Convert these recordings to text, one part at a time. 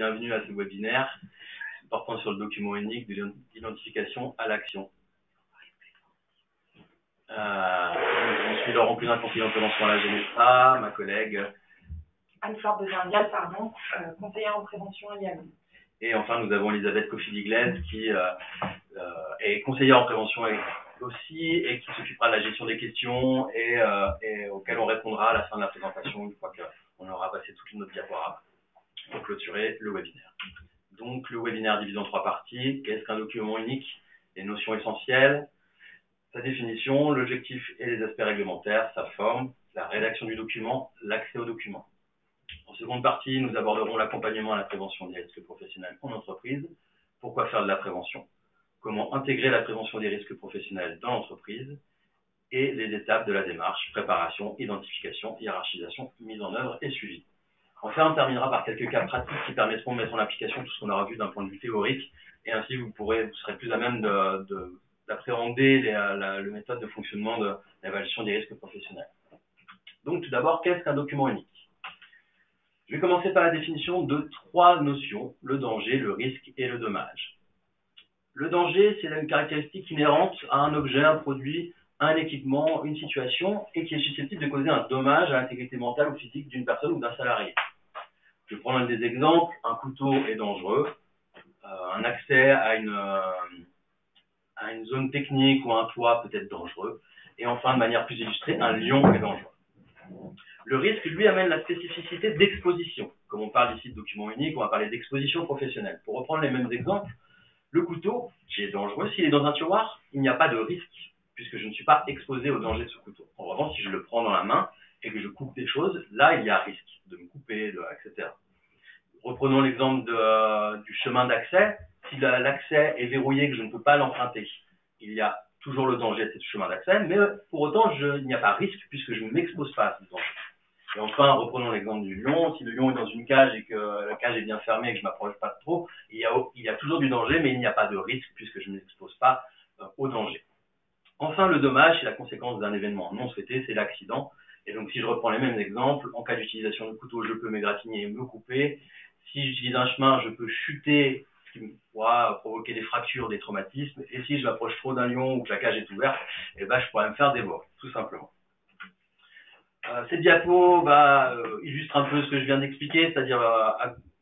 bienvenue à ce webinaire portant sur le document unique de l'identification à l'action. Je suis Laurent Clunin, conseiller en prévention à la GENESTRA, ma collègue Anne-Fleur Bezindial, conseillère en prévention à l'IAM. Et enfin, nous avons Elisabeth Coffi-Digles qui est conseillère en prévention aussi et qui s'occupera de la gestion des questions et auxquelles on répondra à la fin de la présentation une fois qu'on aura passé toute notre diaporama pour clôturer le webinaire. Donc, le webinaire divisé en 3 parties. Qu'est-ce qu'un document unique? Les notions essentielles, sa définition, l'objectif et les aspects réglementaires, sa forme, la rédaction du document, l'accès au document. En seconde partie, nous aborderons l'accompagnement à la prévention des risques professionnels en entreprise. Pourquoi faire de la prévention? Comment intégrer la prévention des risques professionnels dans l'entreprise? Et les étapes de la démarche, préparation, identification, hiérarchisation, mise en œuvre et suivi. Enfin, on terminera par quelques cas pratiques qui permettront de mettre en application tout ce qu'on aura vu d'un point de vue théorique, et ainsi vous serez plus à même d'appréhender les méthodes de fonctionnement de l'évaluation des risques professionnels. Donc, tout d'abord, qu'est-ce qu'un document unique? Je vais commencer par la définition de 3 notions, le danger, le risque et le dommage. Le danger, c'est une caractéristique inhérente à un objet, un produit, un équipement, une situation, et qui est susceptible de causer un dommage à l'intégrité mentale ou physique d'une personne ou d'un salarié. Je vais prendre un des exemples. Un couteau est dangereux. Un accès à une zone technique ou un toit peut être dangereux. Et enfin, de manière plus illustrée, un lion est dangereux. Le risque, lui, amène la spécificité d'exposition. Comme on parle ici de document unique, on va parler d'exposition professionnelle. Pour reprendre les mêmes exemples, le couteau, qui est dangereux, s'il est dans un tiroir, il n'y a pas de risque, puisque je ne suis pas exposé au danger de ce couteau. En revanche, si je le prends dans la main et que je coupe des choses, là, il y a risque de me couper, etc. Reprenons l'exemple du chemin d'accès. Si l'accès est verrouillé et que je ne peux pas l'emprunter, il y a toujours le danger de ce chemin d'accès, mais pour autant, il n'y a pas risque puisque je ne m'expose pas à ce danger. Et enfin, reprenons l'exemple du lion. Si le lion est dans une cage et que la cage est bien fermée et que je ne m'approche pas trop, il y a toujours du danger, mais il n'y a pas de risque puisque je ne m'expose pas au danger. Enfin, le dommage, c'est la conséquence d'un événement non souhaité, c'est l'accident. Et donc, si je reprends les mêmes exemples, en cas d'utilisation de couteau, je peux m'égratigner et me couper. Si j'utilise un chemin, je peux chuter, ce qui pourra provoquer des fractures, des traumatismes. Et si je m'approche trop d'un lion ou que la cage est ouverte, je pourrais me faire dévorer, tout simplement. Cette diapo illustre un peu ce que je viens d'expliquer, c'est-à-dire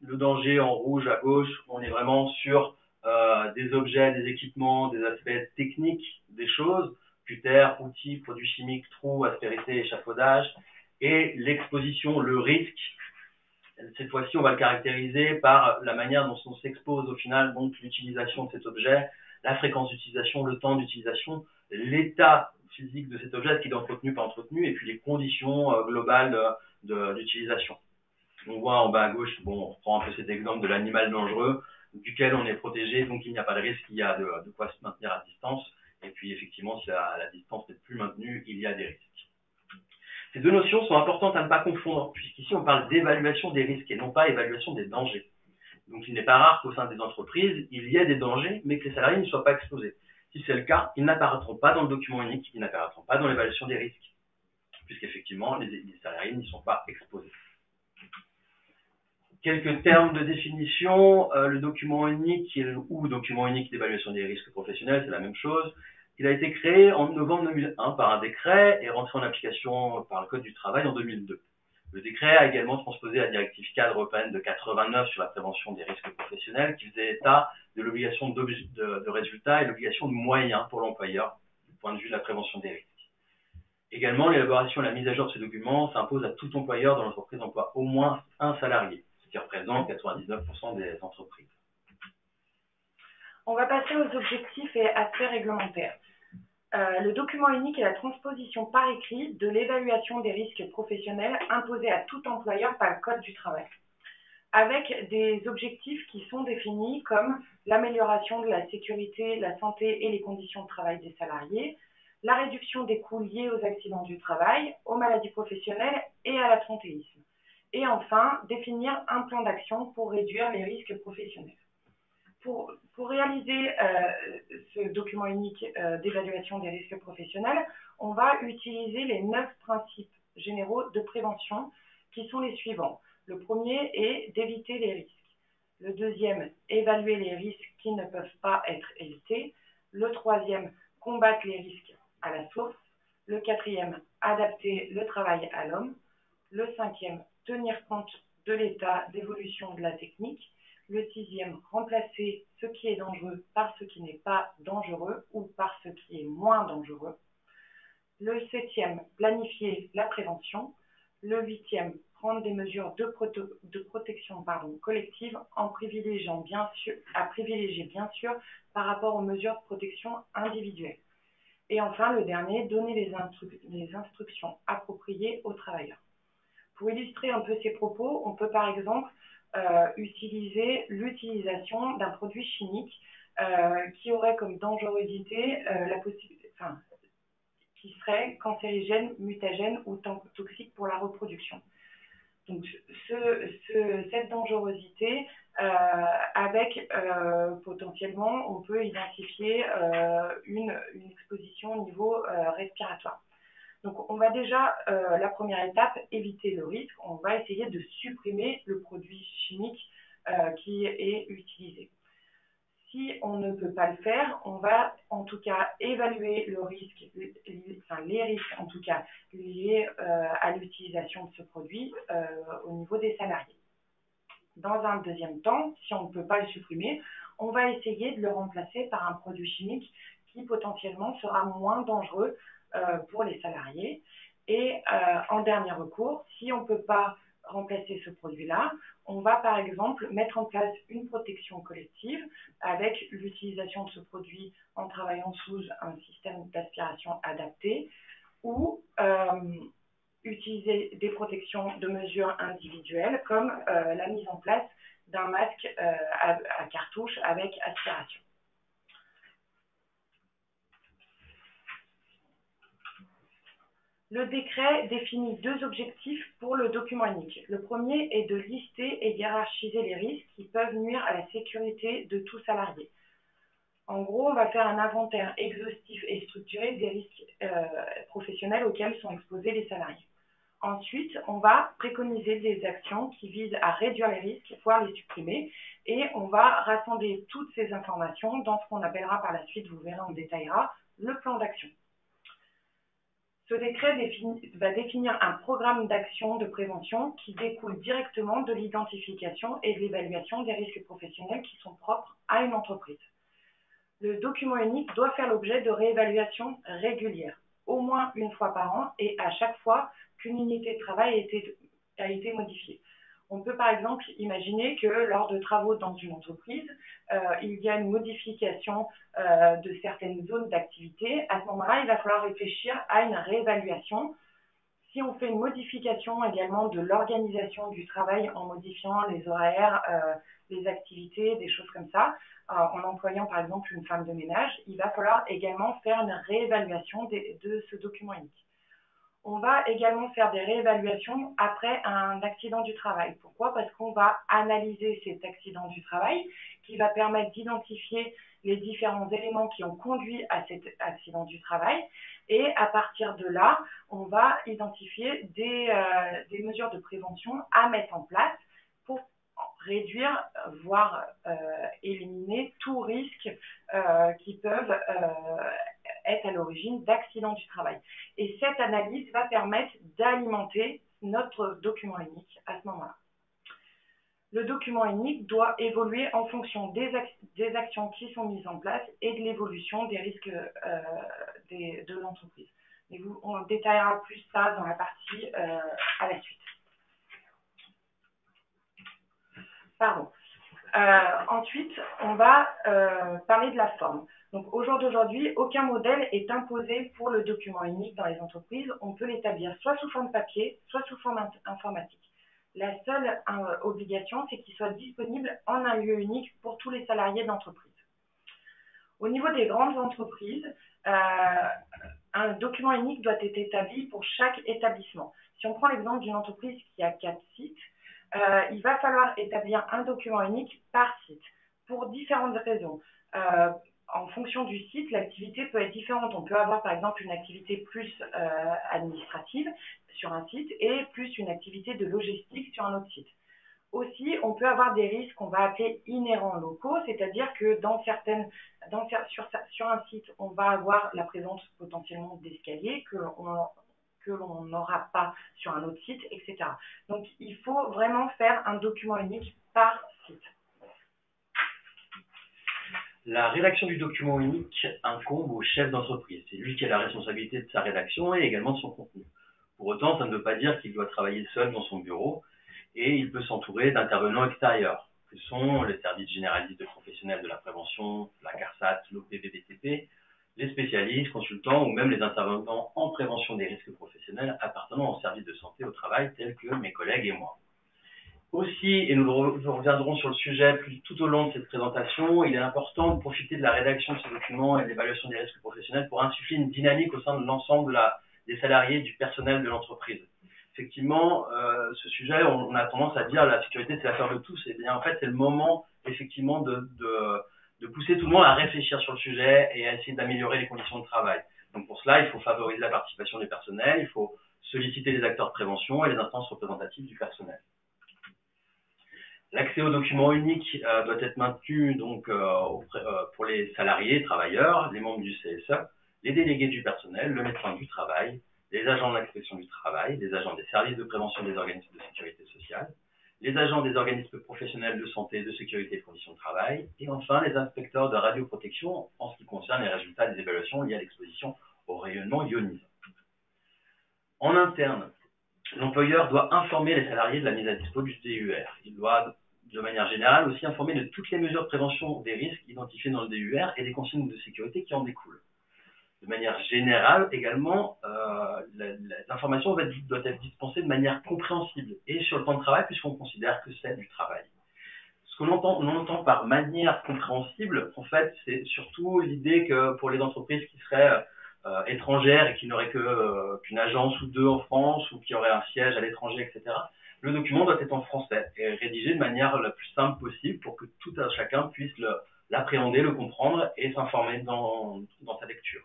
le danger en rouge à gauche. On est vraiment sur des objets, des équipements, des aspects techniques des choses, cutter, outils, produits chimiques, trous, aspérité, échafaudage, et l'exposition, le risque. Cette fois-ci, on va le caractériser par la manière dont on s'expose au final, donc l'utilisation de cet objet, la fréquence d'utilisation, le temps d'utilisation, l'état physique de cet objet, est-ce qu'il est entretenu, pas entretenu, et puis les conditions globales d'utilisation. On voit en bas à gauche, on reprend un peu cet exemple de l'animal dangereux, duquel on est protégé, donc il n'y a pas de risque, il y a de quoi se maintenir à distance, et puis effectivement, si la distance n'est plus maintenue, il y a des risques. Ces 2 notions sont importantes à ne pas confondre, puisqu'ici on parle d'évaluation des risques et non pas évaluation des dangers. Donc il n'est pas rare qu'au sein des entreprises, il y ait des dangers, mais que les salariés ne soient pas exposés. Si c'est le cas, ils n'apparaîtront pas dans le document unique, ils n'apparaîtront pas dans l'évaluation des risques, puisqu'effectivement, les salariés n'y sont pas exposés. Quelques termes de définition. Le document unique ou document unique d'évaluation des risques professionnels, c'est la même chose. Il a été créé en novembre 2001 par un décret et rentré en application par le Code du travail en 2002. Le décret a également transposé la directive cadre européenne de 89 sur la prévention des risques professionnels qui faisait état de l'obligation de résultat et l'obligation de moyens pour l'employeur du point de vue de la prévention des risques. Également, l'élaboration et la mise à jour de ce document s'impose à tout employeur dont l'entreprise emploie au moins un salarié, ce qui représente 99% des entreprises. On va passer aux objectifs et aspects réglementaires. Le document unique est la transposition par écrit de l'évaluation des risques professionnels imposée à tout employeur par le Code du travail, avec des objectifs qui sont définis comme l'amélioration de la sécurité, la santé et les conditions de travail des salariés, la réduction des coûts liés aux accidents du travail, aux maladies professionnelles et à l'absentéisme. Et enfin, définir un plan d'action pour réduire les risques professionnels. Pour réaliser ce document unique d'évaluation des risques professionnels, on va utiliser les 9 principes généraux de prévention qui sont les suivants. Le premier est d'éviter les risques. Le deuxième, évaluer les risques qui ne peuvent pas être évités. Le troisième, combattre les risques à la source. Le quatrième, adapter le travail à l'homme. Le cinquième, tenir compte de l'état d'évolution de la technique. Le sixième, remplacer ce qui est dangereux par ce qui n'est pas dangereux ou par ce qui est moins dangereux. Le septième, planifier la prévention. Le huitième, prendre des mesures de protection collective en privilégier bien sûr par rapport aux mesures de protection individuelles. Et enfin, le dernier, donner les instructions appropriées aux travailleurs. Pour illustrer un peu ces propos, on peut par exemple utiliser l'utilisation d'un produit chimique qui aurait comme dangerosité qui serait cancérigène, mutagène ou toxique pour la reproduction. Donc cette dangerosité, potentiellement, on peut identifier une exposition au niveau respiratoire. Donc on va déjà, la première étape, éviter le risque. On va essayer de supprimer le produit chimique qui est utilisé. Si on ne peut pas le faire, on va en tout cas évaluer le risque, les risques en tout cas liés à l'utilisation de ce produit au niveau des salariés. Dans un deuxième temps, si on ne peut pas le supprimer, on va essayer de le remplacer par un produit chimique qui potentiellement sera moins dangereux pour les salariés. Et en dernier recours, si on ne peut pas remplacer ce produit-là, on va par exemple mettre en place une protection collective avec l'utilisation de ce produit en travaillant sous un système d'aspiration adapté ou utiliser des protections de mesure individuelles comme la mise en place d'un masque à cartouche avec aspiration. Le décret définit deux objectifs pour le document unique. Le premier est de lister et hiérarchiser les risques qui peuvent nuire à la sécurité de tout salarié. En gros, on va faire un inventaire exhaustif et structuré des risques professionnels auxquels sont exposés les salariés. Ensuite, on va préconiser des actions qui visent à réduire les risques, voire les supprimer, et on va rassembler toutes ces informations dans ce qu'on appellera par la suite, vous verrez, on détaillera, le plan d'action. Ce décret va définir un programme d'action de prévention qui découle directement de l'identification et de l'évaluation des risques professionnels qui sont propres à une entreprise. Le document unique doit faire l'objet de réévaluations régulières, au moins une fois par an et à chaque fois qu'une unité de travail a été modifiée. On peut par exemple imaginer que lors de travaux dans une entreprise, il y a une modification de certaines zones d'activité. À ce moment-là, il va falloir réfléchir à une réévaluation. Si on fait une modification également de l'organisation du travail en modifiant les horaires, les activités, des choses comme ça, en employant par exemple une femme de ménage, il va falloir également faire une réévaluation de ce document unique. On va également faire des réévaluations après un accident du travail. Pourquoi ? Parce qu'on va analyser cet accident du travail qui va permettre d'identifier les différents éléments qui ont conduit à cet accident du travail. Et à partir de là, on va identifier des mesures de prévention à mettre en place pour réduire, voire éliminer tout risque qui peuvent être à l'origine d'accidents du travail. Et cette analyse va permettre d'alimenter notre document unique à ce moment-là. Le document unique doit évoluer en fonction des actions qui sont mises en place et de l'évolution des risques de l'entreprise. Et on détaillera plus ça dans la partie à la suite. Ensuite, on va parler de la forme. Donc, au jour d'aujourd'hui, aucun modèle est imposé pour le document unique dans les entreprises. On peut l'établir soit sous forme papier, soit sous forme informatique. La seule obligation, c'est qu'il soit disponible en un lieu unique pour tous les salariés d'entreprise. Au niveau des grandes entreprises, un document unique doit être établi pour chaque établissement. Si on prend l'exemple d'une entreprise qui a 4 sites, il va falloir établir un document unique par site pour différentes raisons. En fonction du site, l'activité peut être différente. On peut avoir par exemple une activité plus administrative sur un site et plus une activité de logistique sur un autre site. Aussi, on peut avoir des risques qu'on va appeler inhérents locaux, c'est-à-dire que sur un site, on va avoir la présence potentiellement d'escaliers que l'on n'aura pas sur un autre site, etc. Donc, il faut vraiment faire un document unique par site. La rédaction du document unique incombe au chef d'entreprise. C'est lui qui a la responsabilité de sa rédaction et également de son contenu. Pour autant, ça ne veut pas dire qu'il doit travailler seul dans son bureau et il peut s'entourer d'intervenants extérieurs, que sont les services généralistes de professionnels de la prévention, la CARSAT, l'OPPBTP, les spécialistes, consultants ou même les intervenants en prévention des risques professionnels appartenant aux services de santé au travail tels que mes collègues et moi. Aussi, et nous reviendrons sur le sujet tout au long de cette présentation, il est important de profiter de la rédaction de ce document et de l'évaluation des risques professionnels pour insuffler une dynamique au sein de l'ensemble des salariés et du personnel de l'entreprise. Effectivement, ce sujet, on a tendance à dire la sécurité c'est l'affaire de tous. Et bien en fait, c'est le moment effectivement de pousser tout le monde à réfléchir sur le sujet et à essayer d'améliorer les conditions de travail. Donc pour cela, il faut favoriser la participation des personnels, il faut solliciter les acteurs de prévention et les instances représentatives du personnel. L'accès aux documents uniques doit être maintenu donc pour les salariés, travailleurs, les membres du CSE, les délégués du personnel, le médecin du travail, les agents de l'inspection du travail, les agents des services de prévention des organismes de sécurité sociale, les agents des organismes professionnels de santé, de sécurité et de conditions de travail, et enfin les inspecteurs de radioprotection en ce qui concerne les résultats des évaluations liées à l'exposition au rayonnement ionisant. En interne, l'employeur doit informer les salariés de la mise à dispo du DUR. Il doit, de manière générale, aussi informer de toutes les mesures de prévention des risques identifiés dans le DUR et des consignes de sécurité qui en découlent. De manière générale, également, l'information doit être dispensée de manière compréhensible et sur le temps de travail, puisqu'on considère que c'est du travail. Ce qu'on entend par manière compréhensible, en fait, c'est surtout l'idée que pour les entreprises qui seraient étrangères et qui n'auraient qu'une agence ou deux en France ou qui auraient un siège à l'étranger, etc., le document doit être en français et rédigé de manière la plus simple possible pour que tout un chacun puisse l'appréhender, le comprendre et s'informer dans sa lecture.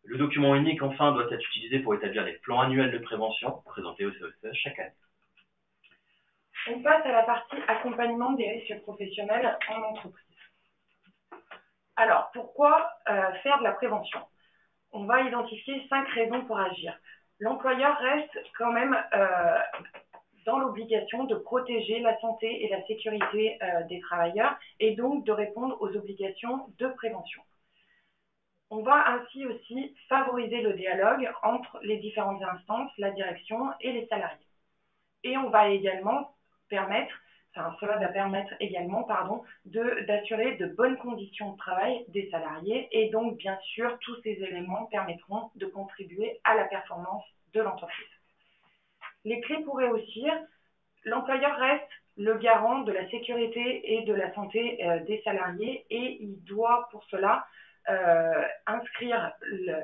Le document unique, enfin, doit être utilisé pour établir les plans annuels de prévention présentés au CSE chaque année. On passe à la partie accompagnement des risques professionnels en entreprise. Alors, pourquoi faire de la prévention? On va identifier 5 raisons pour agir. L'employeur reste quand même dans l'obligation de protéger la santé et la sécurité des travailleurs et donc de répondre aux obligations de prévention. On va ainsi aussi favoriser le dialogue entre les différentes instances, la direction et les salariés. Et on va également cela va permettre également d'assurer de bonnes conditions de travail des salariés et donc bien sûr tous ces éléments permettront de contribuer à la performance de l'entreprise. Les clés pour réussir, l'employeur reste le garant de la sécurité et de la santé des salariés et il doit pour cela inscrire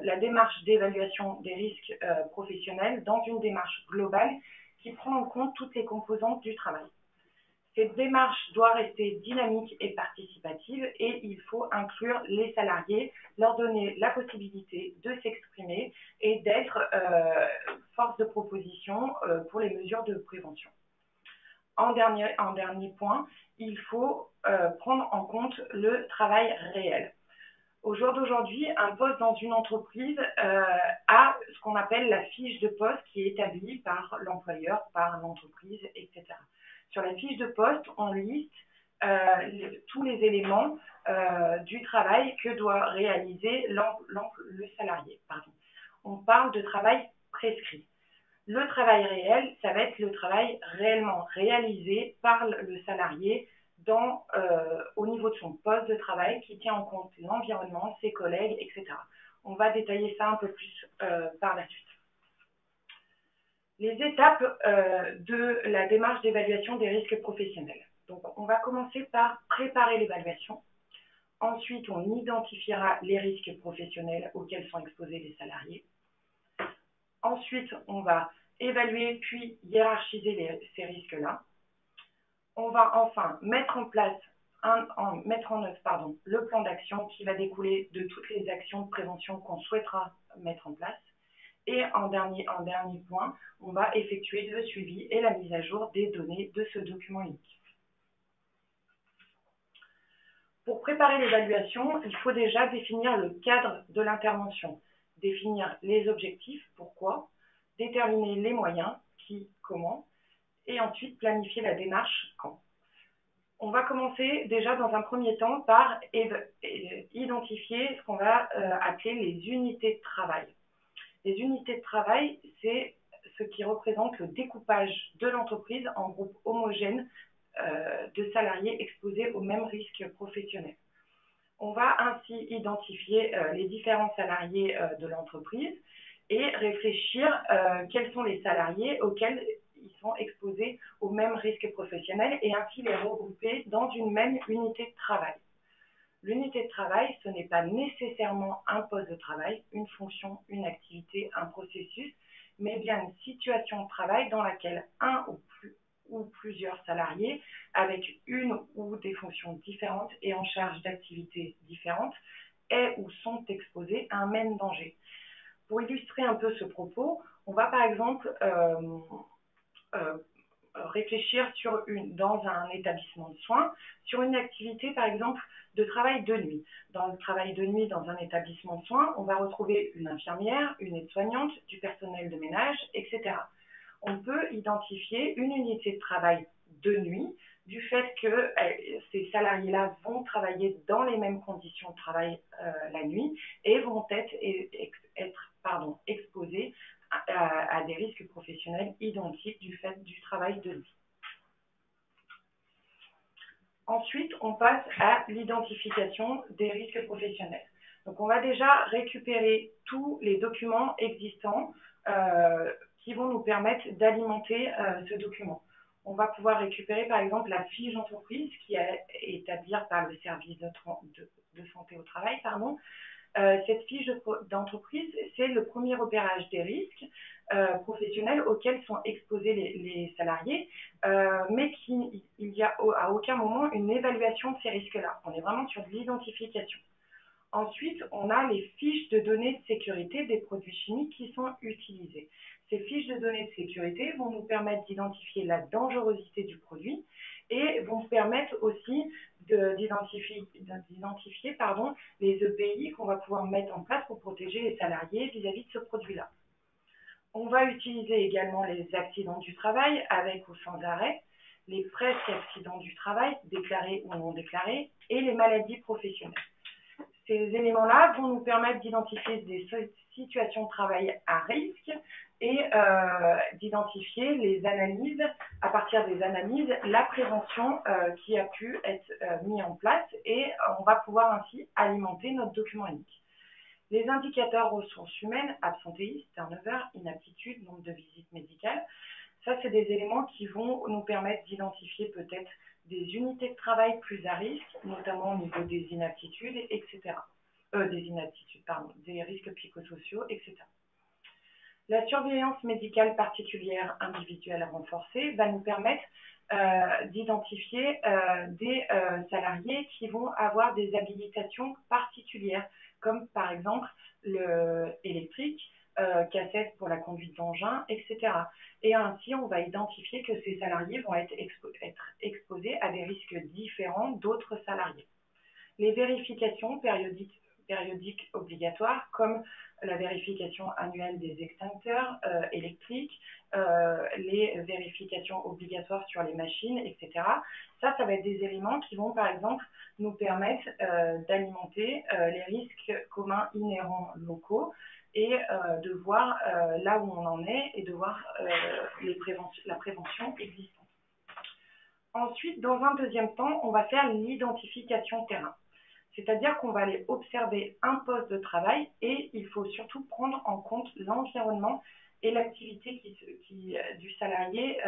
la démarche d'évaluation des risques professionnels dans une démarche globale qui prend en compte toutes les composantes du travail. Cette démarche doit rester dynamique et participative et il faut inclure les salariés, leur donner la possibilité de s'exprimer et d'être force de proposition pour les mesures de prévention. En dernier point, il faut prendre en compte le travail réel. Au jour d'aujourd'hui, un poste dans une entreprise a ce qu'on appelle la fiche de poste qui est établie par l'employeur, par l'entreprise, etc. Sur la fiche de poste, on liste tous les éléments du travail que doit réaliser le salarié. On parle de travail prescrit. Le travail réel, ça va être le travail réellement réalisé par le salarié au niveau de son poste de travail qui tient en compte l'environnement, ses collègues, etc. On va détailler ça un peu plus par la suite. Les étapes de la démarche d'évaluation des risques professionnels. Donc, on va commencer par préparer l'évaluation. Ensuite, on identifiera les risques professionnels auxquels sont exposés les salariés. Ensuite, on va évaluer puis hiérarchiser ces risques-là. On va enfin mettre en œuvre le plan d'action qui va découler de toutes les actions de prévention qu'on souhaitera mettre en place. Et en dernier point, on va effectuer le suivi et la mise à jour des données de ce document unique. Pour préparer l'évaluation, il faut déjà définir le cadre de l'intervention, définir les objectifs, pourquoi, déterminer les moyens, qui, comment, et ensuite planifier la démarche, quand. On va commencer déjà dans un premier temps par identifier ce qu'on va appeler les unités de travail. Les unités de travail, c'est ce qui représente le découpage de l'entreprise en groupes homogènes de salariés exposés aux mêmes risques professionnels. On va ainsi identifier les différents salariés de l'entreprise et réfléchir quels sont les salariés auxquels ils sont exposés aux mêmes risques professionnels et ainsi les regrouper dans une même unité de travail. L'unité de travail, ce n'est pas nécessairement un poste de travail, une fonction, une activité, un processus, mais bien une situation de travail dans laquelle un ou plusieurs salariés, avec une ou des fonctions différentes et en charge d'activités différentes, est ou sont exposés à un même danger. Pour illustrer un peu ce propos, on va par exemple réfléchir dans un établissement de soins sur une activité par exemple de travail de nuit. Dans le travail de nuit dans un établissement de soins, on va retrouver une infirmière, une aide-soignante, du personnel de ménage, etc. On peut identifier une unité de travail de nuit du fait que ces salariés-là vont travailler dans les mêmes conditions de travail la nuit et vont être exposés à des risques professionnels identiques du fait du travail de nuit. Ensuite, on passe à l'identification des risques professionnels. Donc, on va déjà récupérer tous les documents existants qui vont nous permettre d'alimenter ce document. On va pouvoir récupérer par exemple la fiche d'entreprise qui est établie par le service de santé au travail. Cette fiche d'entreprise, c'est le premier repérage des risques professionnels auxquels sont exposés les salariés, mais il n'y a à aucun moment une évaluation de ces risques-là. On est vraiment sur de l'identification. Ensuite, on a les fiches de données de sécurité des produits chimiques qui sont utilisées. Ces fiches de données de sécurité vont nous permettre d'identifier la dangerosité du produit et vont permettre aussi d'identifier les EPI qu'on va pouvoir mettre en place pour protéger les salariés vis-à-vis de ce produit-là. On va utiliser également les accidents du travail avec ou sans arrêt, les presque accidents du travail, déclarés ou non déclarés, et les maladies professionnelles. Ces éléments-là vont nous permettre d'identifier des situations de travail à risque et d'identifier les analyses, à partir des analyses, la prévention qui a pu être mise en place et on va pouvoir ainsi alimenter notre document unique. Les indicateurs ressources humaines, absentéisme, turnover, inaptitude, nombre de visites médicales, ça c'est des éléments qui vont nous permettre d'identifier peut-être des unités de travail plus à risque, notamment au niveau des inaptitudes, etc. Des risques psychosociaux, etc. La surveillance médicale particulière individuelle renforcée va nous permettre d'identifier des salariés qui vont avoir des habilitations particulières, comme par exemple l'électrique, cassette pour la conduite d'engin, etc. Et ainsi, on va identifier que ces salariés vont être exposés à des risques différents d'autres salariés. Les vérifications périodiques obligatoires, comme la vérification annuelle des extincteurs électriques, les vérifications obligatoires sur les machines, etc. Ça va être des éléments qui vont, par exemple, nous permettre d'alimenter les risques communs inhérents locaux et de voir là où on en est et de voir la prévention existante. Ensuite, dans un deuxième temps, on va faire l'identification terrain. C'est-à-dire qu'on va aller observer un poste de travail et il faut surtout prendre en compte l'environnement et l'activité du salarié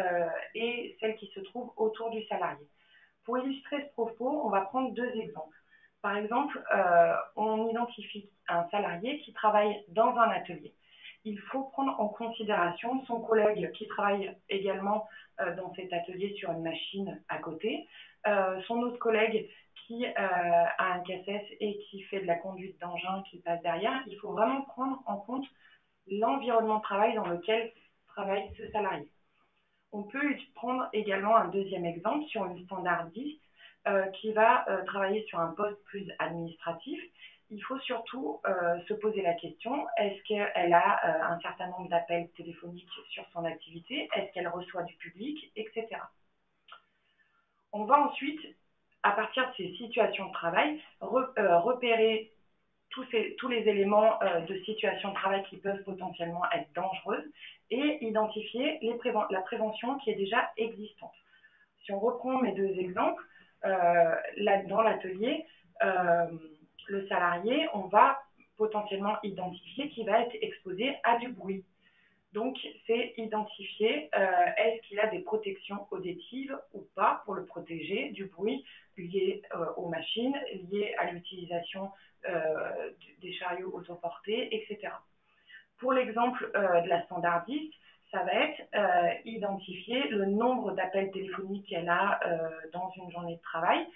et celle qui se trouve autour du salarié. Pour illustrer ce propos, on va prendre deux exemples. Par exemple, on identifie un salarié qui travaille dans un atelier. Il faut prendre en considération son collègue qui travaille également dans cet atelier sur une machine à côté, son autre collègue qui a un cassette et qui fait de la conduite d'engin qui passe derrière. Il faut vraiment prendre en compte l'environnement de travail dans lequel travaille ce salarié. On peut prendre également un deuxième exemple sur une standardiste qui va travailler sur un poste plus administratif. Il faut surtout se poser la question, est-ce qu'elle a un certain nombre d'appels téléphoniques sur son activité, est-ce qu'elle reçoit du public, etc. On va ensuite, à partir de ces situations de travail, repérer tous les éléments de situation de travail qui peuvent potentiellement être dangereuses et identifier la prévention qui est déjà existante. Si on reprend mes deux exemples, dans l'atelier, le salarié, on va potentiellement identifier qu'il va être exposé à du bruit. Donc, c'est identifier est-ce qu'il a des protections auditives ou pas pour le protéger du bruit lié aux machines, lié à l'utilisation des chariots autoportés, etc. Pour l'exemple de la standardiste, ça va être identifier le nombre d'appels téléphoniques qu'elle a dans une journée de travail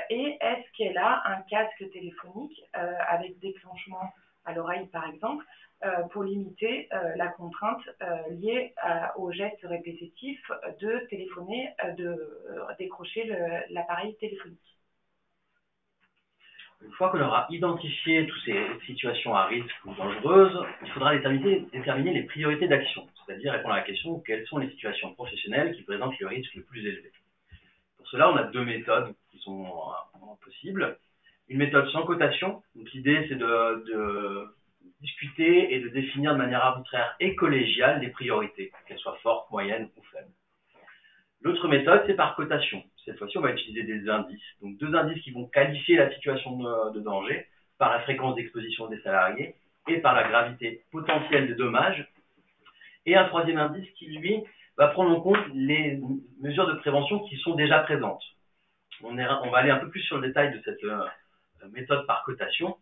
et est-ce qu'elle a un casque téléphonique avec déclenchement à l'oreille par exemple pour limiter la contrainte liée au geste répétitif de téléphoner, de décrocher l'appareil téléphonique. Une fois qu'on aura identifié toutes ces situations à risque ou dangereuses, il faudra déterminer les priorités d'action, c'est-à-dire répondre à la question quelles sont les situations professionnelles qui présentent le risque le plus élevé. Pour cela, on a deux méthodes qui sont possibles. Une méthode sans cotation, donc l'idée c'est de discuter et de définir de manière arbitraire et collégiale des priorités, qu'elles soient fortes, moyennes ou faibles. L'autre méthode, c'est par cotation. Cette fois-ci, on va utiliser des indices. Donc, deux indices qui vont qualifier la situation de danger par la fréquence d'exposition des salariés et par la gravité potentielle des dommages. Et un troisième indice qui, lui, va prendre en compte les mesures de prévention qui sont déjà présentes. On va aller un peu plus sur le détail de cette méthode par cotation,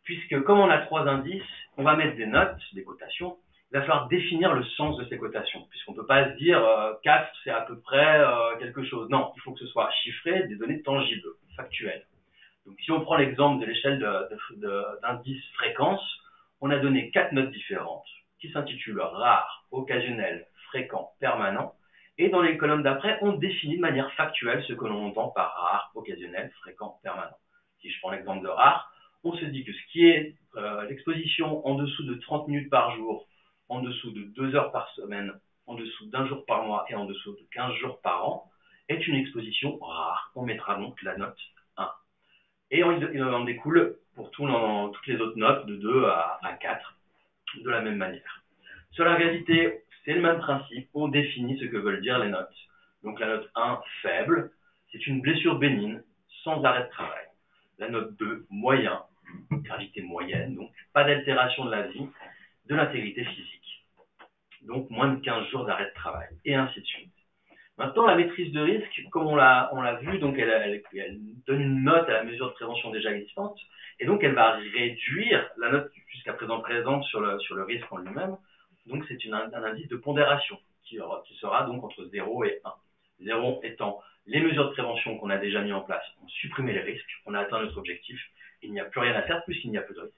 puisque comme on a trois indices, on va mettre des notes, des cotations. Il va falloir définir le sens de ces cotations, puisqu'on ne peut pas se dire 4, c'est à peu près quelque chose. Non, il faut que ce soit chiffré, des données tangibles, factuelles. Donc si on prend l'exemple de l'échelle d'indice fréquence, on a donné 4 notes différentes qui s'intitulent rare, occasionnel, fréquent, permanent. Et dans les colonnes d'après, on définit de manière factuelle ce que l'on entend par rare, occasionnel, fréquent, permanent. Si je prends l'exemple de rare, on se dit que ce qui est l'exposition en dessous de 30 minutes par jour, en dessous de 2 heures par semaine, en dessous d'1 jour par mois et en dessous de 15 jours par an, est une exposition rare. On mettra donc la note 1. Et il en découle pour toutes les autres notes de 2 à 4 de la même manière. Sur la gravité, c'est le même principe. On définit ce que veulent dire les notes. Donc la note 1, faible, c'est une blessure bénigne, sans arrêt de travail. La note 2, moyen, gravité moyenne, donc pas d'altération de la vie, de l'intégrité physique. Donc moins de 15 jours d'arrêt de travail, et ainsi de suite. Maintenant, la maîtrise de risque, comme on l'a vu, donc elle donne une note à la mesure de prévention déjà existante, et donc elle va réduire la note jusqu'à présent présente sur le risque en lui-même. Donc c'est un indice de pondération qui sera donc entre 0 et 1. 0 étant les mesures de prévention qu'on a déjà mis en place ont supprimé les risques, on a atteint notre objectif, il n'y a plus rien à faire puisqu'il n'y a plus de risque.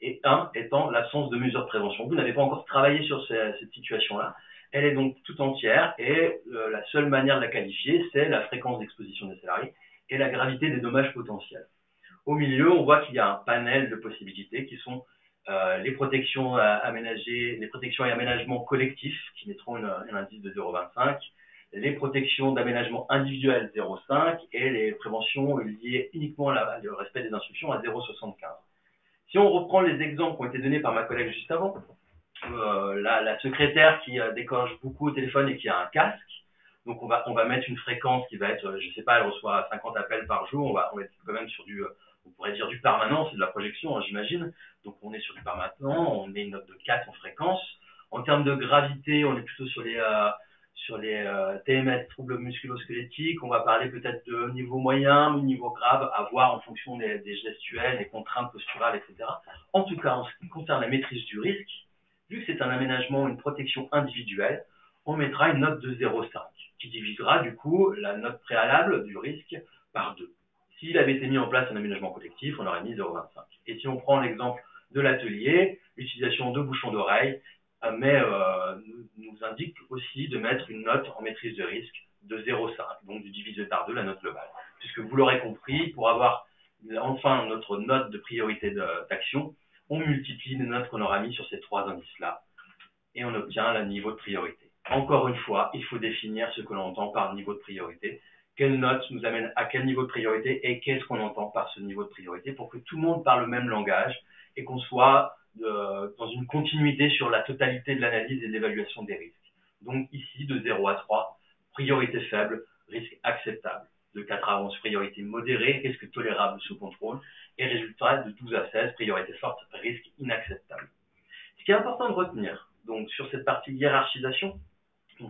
Et 1 étant l'absence de mesures de prévention. Vous n'avez pas encore travaillé sur cette situation-là. Elle est donc tout entière et la seule manière de la qualifier, c'est la fréquence d'exposition des salariés et la gravité des dommages potentiels. Au milieu, on voit qu'il y a un panel de possibilités qui sont les protections aménagées, les protections et aménagements collectifs qui mettront un indice de 0,25, les protections d'aménagement individuel 0,5 et les préventions liées uniquement au respect des instructions à 0,75. Si on reprend les exemples qui ont été donnés par ma collègue juste avant, la secrétaire qui décoche beaucoup au téléphone et qui a un casque, donc on va mettre une fréquence qui va être, je sais pas, elle reçoit 50 appels par jour, on va être quand même sur on pourrait dire du permanent, c'est de la projection, hein, j'imagine. Donc on est sur du permanent, on met une note de 4 en fréquence. En termes de gravité, on est plutôt sur les TMS, troubles musculo-squelettiques. On va parler peut-être de niveau moyen ou niveau grave, à voir en fonction des gestuels, des contraintes posturales, etc. En tout cas, en ce qui concerne la maîtrise du risque, vu que c'est un aménagement, une protection individuelle, on mettra une note de 0,5 qui divisera du coup la note préalable du risque par 2. S'il avait été mis en place un aménagement collectif, on aurait mis 0,25. Et si on prend l'exemple de l'atelier, l'utilisation de bouchons d'oreille, mais nous indique aussi de mettre une note en maîtrise de risque de 0,5, donc divisé par 2 la note globale. Puisque vous l'aurez compris, pour avoir enfin notre note de priorité d'action, on multiplie les notes qu'on aura mis sur ces 3 indices-là et on obtient le niveau de priorité. Encore une fois, il faut définir ce que l'on entend par niveau de priorité, quelle note nous amène à quel niveau de priorité et qu'est-ce qu'on entend par ce niveau de priorité pour que tout le monde parle le même langage et qu'on soit dans une continuité sur la totalité de l'analyse et de l'évaluation des risques. Donc ici, de 0 à 3, priorité faible, risque acceptable. De 4 à 11, priorité modérée, risque tolérable sous contrôle. Et résultat, de 12 à 16, priorité forte, risque inacceptable. Ce qui est important de retenir, donc sur cette partie hiérarchisation,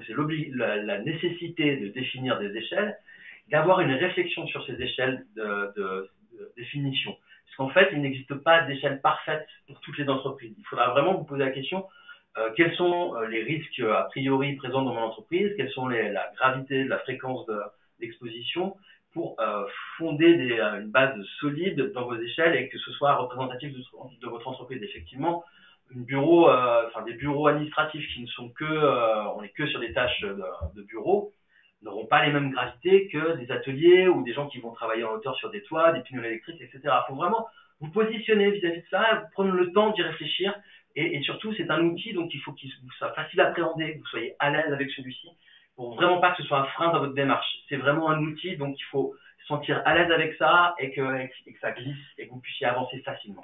c'est la nécessité de définir des échelles, d'avoir une réflexion sur ces échelles de définition. Parce qu'en fait, il n'existe pas d'échelle parfaite pour toutes les entreprises. Il faudra vraiment vous poser la question, quels sont les risques a priori présents dans mon entreprise, quelles sont la gravité, la fréquence d'exposition, pour fonder une base solide dans vos échelles et que ce soit représentatif de votre entreprise. Effectivement, des bureaux administratifs qui ne sont on n'est que sur des tâches de bureau, n'auront pas les mêmes gravités que des ateliers ou des gens qui vont travailler en hauteur sur des toits, des pignoles électriques, etc. Il faut vraiment vous positionner vis-à-vis de ça, prendre le temps d'y réfléchir et surtout c'est un outil donc il faut qu'il soit facile à appréhender, que vous soyez à l'aise avec celui-ci pour vraiment pas que ce soit un frein dans votre démarche. C'est vraiment un outil donc il faut se sentir à l'aise avec ça et que ça glisse et que vous puissiez avancer facilement.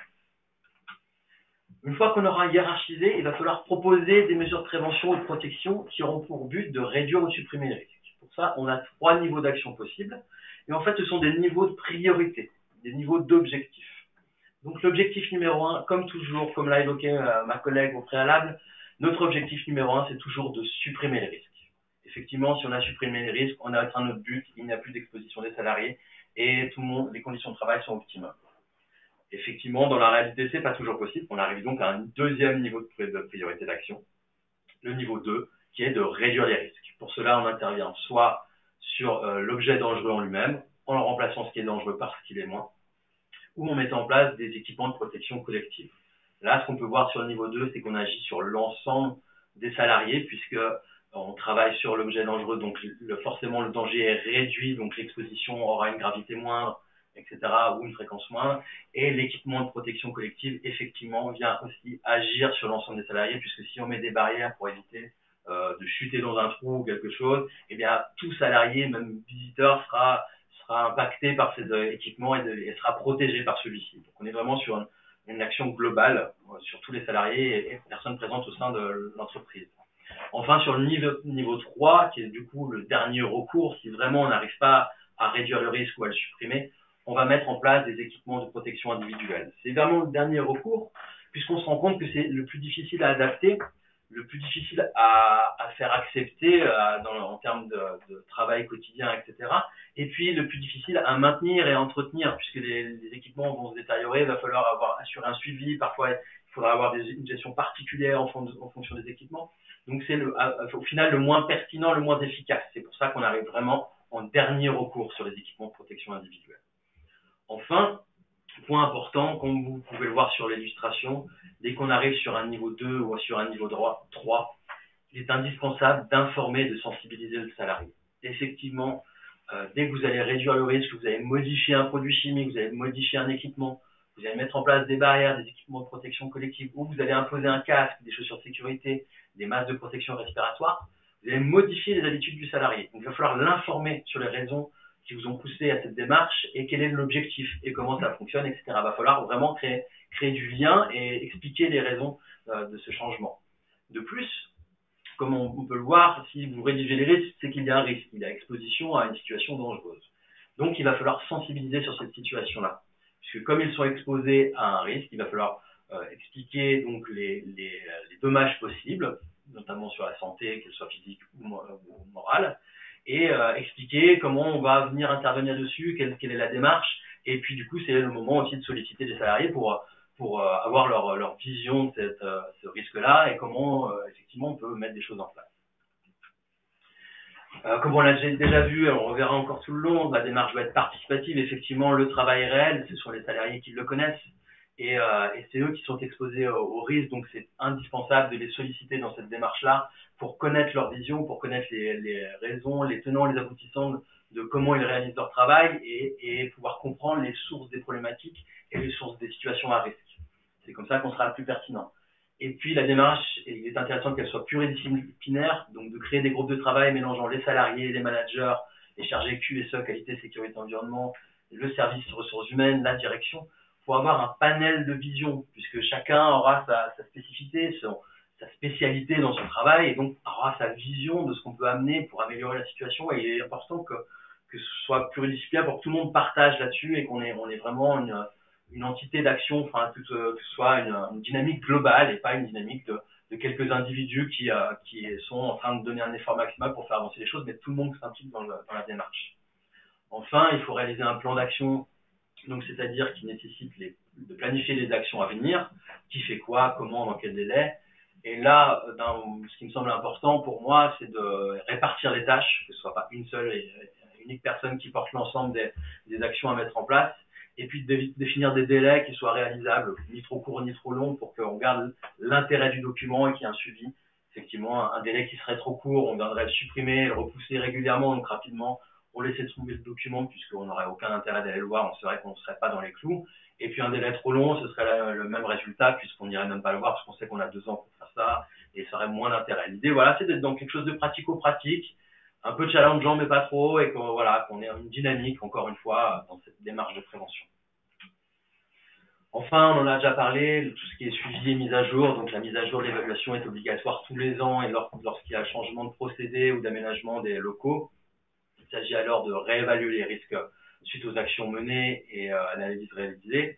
Une fois qu'on aura hiérarchisé, il va falloir proposer des mesures de prévention et de protection qui auront pour but de réduire ou supprimer les risques. Pour ça, on a 3 niveaux d'action possibles. Et en fait, ce sont des niveaux de priorité, des niveaux d'objectifs. Donc l'objectif numéro 1, comme toujours, comme l'a évoqué ma collègue au préalable, notre objectif numéro 1, c'est toujours de supprimer les risques. Effectivement, si on a supprimé les risques, on a atteint notre but, il n'y a plus d'exposition des salariés et les conditions de travail sont optimales. Effectivement, dans la réalité, c'est pas toujours possible. On arrive donc à un deuxième niveau de priorité d'action, le niveau 2, qui est de réduire les risques. Pour cela, on intervient soit sur l'objet dangereux en lui-même, en remplaçant ce qui est dangereux par ce qui l'est moins, ou en mettant en place des équipements de protection collective. Là, ce qu'on peut voir sur le niveau 2, c'est qu'on agit sur l'ensemble des salariés, puisque on travaille sur l'objet dangereux, donc forcément le danger est réduit, donc l'exposition aura une gravité moindre, etc., ou une fréquence moindre, et l'équipement de protection collective, effectivement, vient aussi agir sur l'ensemble des salariés, puisque si on met des barrières pour éviter de chuter dans un trou ou quelque chose, eh bien, tout salarié, même visiteur, sera impacté par ces équipements et sera protégé par celui-ci. Donc, on est vraiment sur une action globale sur tous les salariés et personnes présentes au sein de l'entreprise. Enfin, sur le niveau 3, qui est du coup le dernier recours, si vraiment on n'arrive pas à réduire le risque ou à le supprimer, on va mettre en place des équipements de protection individuelle. C'est vraiment le dernier recours, puisqu'on se rend compte que c'est le plus difficile à adapter, le plus difficile à faire accepter en termes de travail quotidien, etc. Et puis le plus difficile à maintenir et à entretenir, puisque les équipements vont se détériorer, il va falloir assurer un suivi, parfois il faudra avoir une gestion particulière en fonction des équipements. Donc c'est au final le moins pertinent, le moins efficace. C'est pour ça qu'on arrive vraiment en dernier recours sur les équipements de protection individuelle. Enfin, point important, comme vous pouvez le voir sur l'illustration, dès qu'on arrive sur un niveau 2 ou sur un niveau 3, il est indispensable d'informer et de sensibiliser le salarié. Effectivement, dès que vous allez réduire le risque, vous allez modifier un produit chimique, vous allez modifier un équipement, vous allez mettre en place des barrières, des équipements de protection collective, ou vous allez imposer un casque, des chaussures de sécurité, des masques de protection respiratoire, vous allez modifier les habitudes du salarié. Donc il va falloir l'informer sur les raisons qui vous ont poussé à cette démarche et quel est l'objectif et comment ça fonctionne, etc. Il va falloir vraiment créer du lien et expliquer les raisons de ce changement. De plus, comme on peut le voir, si vous rédigez les risques, c'est qu'il y a un risque, il y a exposition à une situation dangereuse. Donc il va falloir sensibiliser sur cette situation-là. Puisque comme ils sont exposés à un risque, il va falloir expliquer donc les dommages possibles, notamment sur la santé, qu'elle soit physique ou morale, et expliquer comment on va venir intervenir dessus, quelle est la démarche, et puis du coup c'est le moment aussi de solliciter les salariés pour avoir leur vision de ce risque-là et comment effectivement on peut mettre des choses en place. Comme on l'a déjà vu, on reverra encore tout le long, la démarche doit être participative, effectivement le travail est réel, ce sont les salariés qui le connaissent, et c'est eux qui sont exposés au risque, donc c'est indispensable de les solliciter dans cette démarche-là pour connaître leur vision, pour connaître les raisons, les tenants, les aboutissants de comment ils réalisent leur travail et pouvoir comprendre les sources des problématiques et les sources des situations à risque. C'est comme ça qu'on sera le plus pertinent. Et puis la démarche, il est intéressant qu'elle soit pluridisciplinaire, donc de créer des groupes de travail mélangeant les salariés, les managers, les chargés QSE, qualité, sécurité, environnement, le service ressources humaines, la direction, pour avoir un panel de vision, puisque chacun aura sa spécificité, sa spécialité dans son travail, et donc aura sa vision de ce qu'on peut amener pour améliorer la situation. Et il est important que ce soit pluridisciplinaire pour que tout le monde partage là-dessus et qu'on ait vraiment une entité d'action, enfin que ce soit une dynamique globale et pas une dynamique de quelques individus qui sont en train de donner un effort maximal pour faire avancer les choses, mais tout le monde s'implique dans la démarche. Enfin, il faut réaliser un plan d'action, donc c'est-à-dire qui nécessite de planifier les actions à venir, qui fait quoi, comment, dans quel délai. Et là, ce qui me semble important pour moi, c'est de répartir les tâches, que ce soit pas une seule et unique personne qui porte l'ensemble des actions à mettre en place, et puis de définir des délais qui soient réalisables, ni trop courts ni trop longs, pour qu'on garde l'intérêt du document et qu'il y ait un suivi. Effectivement, un délai qui serait trop court, on viendrait le supprimer, le repousser régulièrement, donc rapidement, on laissait tomber le document puisqu'on n'aurait aucun intérêt d'aller le voir, on saurait qu'on ne serait pas dans les clous. Et puis un délai trop long, ce serait le même résultat puisqu'on n'irait même pas le voir parce qu'on sait qu'on a 2 ans pour faire ça et ça aurait moins d'intérêt. L'idée, voilà, c'est d'être dans quelque chose de pratico-pratique, un peu challengeant mais pas trop, et qu'on ait une dynamique, encore une fois, dans cette démarche de prévention. Enfin, on en a déjà parlé, de tout ce qui est suivi et mise à jour. Donc la mise à jour, l'évaluation est obligatoire tous les ans et lorsqu'il y a un changement de procédé ou d'aménagement des locaux. Il s'agit alors de réévaluer les risques suite aux actions menées et à l'analyse réalisée.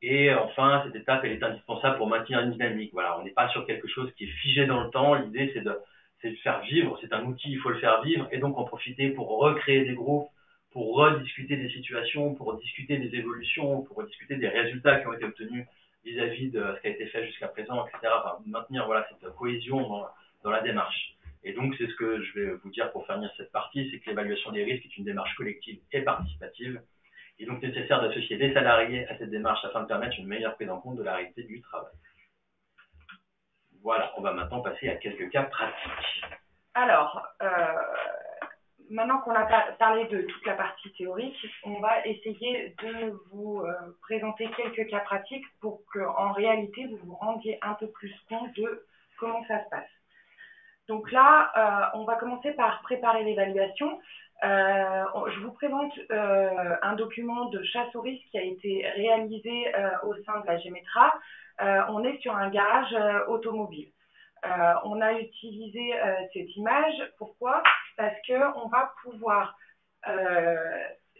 Et enfin, cette étape, elle est indispensable pour maintenir une dynamique. Voilà, on n'est pas sur quelque chose qui est figé dans le temps. L'idée, c'est de faire vivre. C'est un outil, il faut le faire vivre et donc en profiter pour recréer des groupes, pour rediscuter des situations, pour discuter des évolutions, pour rediscuter des résultats qui ont été obtenus vis-à-vis de ce qui a été fait jusqu'à présent, etc. Enfin, maintenir cette cohésion dans la démarche. Et donc, c'est ce que je vais vous dire pour finir cette partie, c'est que l'évaluation des risques est une démarche collective et participative. Il est donc nécessaire d'associer les salariés à cette démarche afin de permettre une meilleure prise en compte de la réalité du travail. Voilà, on va maintenant passer à quelques cas pratiques. Alors, maintenant qu'on a parlé de toute la partie théorique, on va essayer de vous présenter quelques cas pratiques pour qu'en réalité, vous vous rendiez un peu plus compte de comment ça se passe. Donc là, on va commencer par préparer l'évaluation. Je vous présente un document de chasse au risque qui a été réalisé au sein de la GEMETRA. On est sur un garage automobile. On a utilisé cette image. Pourquoi? Parce qu'on va pouvoir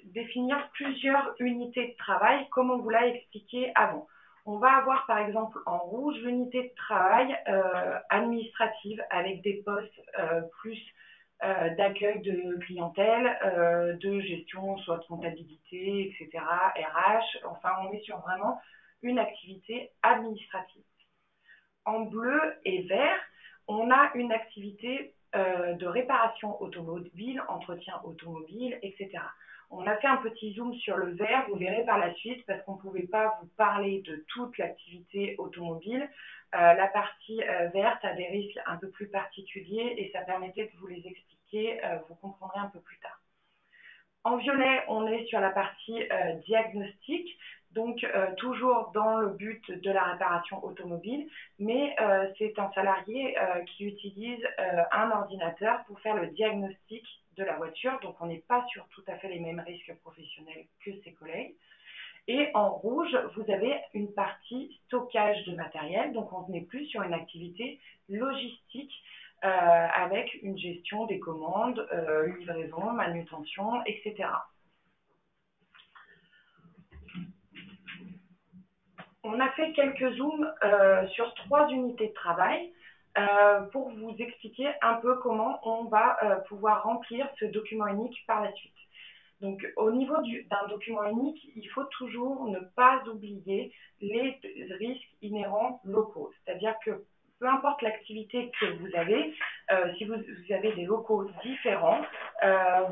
définir plusieurs unités de travail, comme on vous l'a expliqué avant. On va avoir par exemple en rouge l'unité de travail administrative avec des postes plus d'accueil de clientèle, de gestion, soit de comptabilité, etc., RH. Enfin, on est sur vraiment une activité administrative. En bleu et vert, on a une activité de réparation automobile, entretien automobile, etc. On a fait un petit zoom sur le vert, vous verrez par la suite, parce qu'on ne pouvait pas vous parler de toute l'activité automobile. La partie verte a des risques un peu plus particuliers et ça permettait de vous les expliquer, vous comprendrez un peu plus tard. En violet, on est sur la partie diagnostic, donc toujours dans le but de la réparation automobile, mais c'est un salarié qui utilise un ordinateur pour faire le diagnostic de la voiture, donc on n'est pas sur tout à fait les mêmes risques professionnels que ses collègues. Et en rouge, vous avez une partie stockage de matériel, donc on n'est plus sur une activité logistique avec une gestion des commandes, livraison, manutention, etc. On a fait quelques zooms sur 3 unités de travail pour vous expliquer un peu comment on va pouvoir remplir ce document unique par la suite. Donc, au niveau d'un document unique, il faut toujours ne pas oublier les risques inhérents locaux. C'est-à-dire que peu importe l'activité que vous avez, si vous avez des locaux différents,